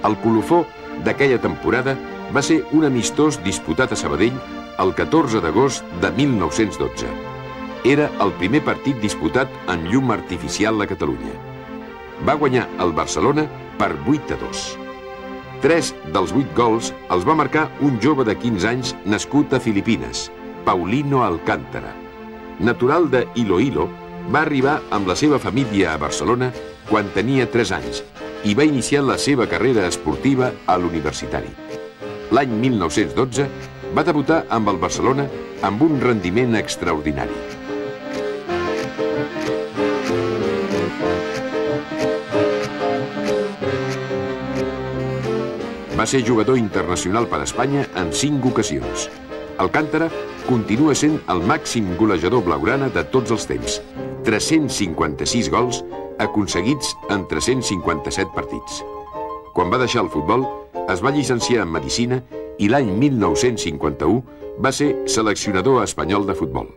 El colofó d'aquella temporada va ser un amistós disputat a Sabadell el 14 d'agost de 1912. Era el primer partit disputat amb llum artificial a Catalunya. Va guanyar el Barcelona per 8-2. 3 dels 8 gols els va marcar un jove de 15 anys nascut a Filipines, Paulino Alcántara. Natural de Iloilo, va arribar amb la seva família a Barcelona quan tenia 3 anys i va iniciar la seva carrera esportiva a l'universitari. L'any 1912 va debutar amb el Barcelona amb un rendiment extraordinari. Va ser jugador internacional per Espanya en 5 ocasions. Alcántara continua sent el màxim golejador blaugrana de tots els temps. 356 gols aconseguits en 357 partits. Quan va deixar el futbol, es va llicenciar en Medicina i l'any 1951 va ser seleccionador espanyol de futbol.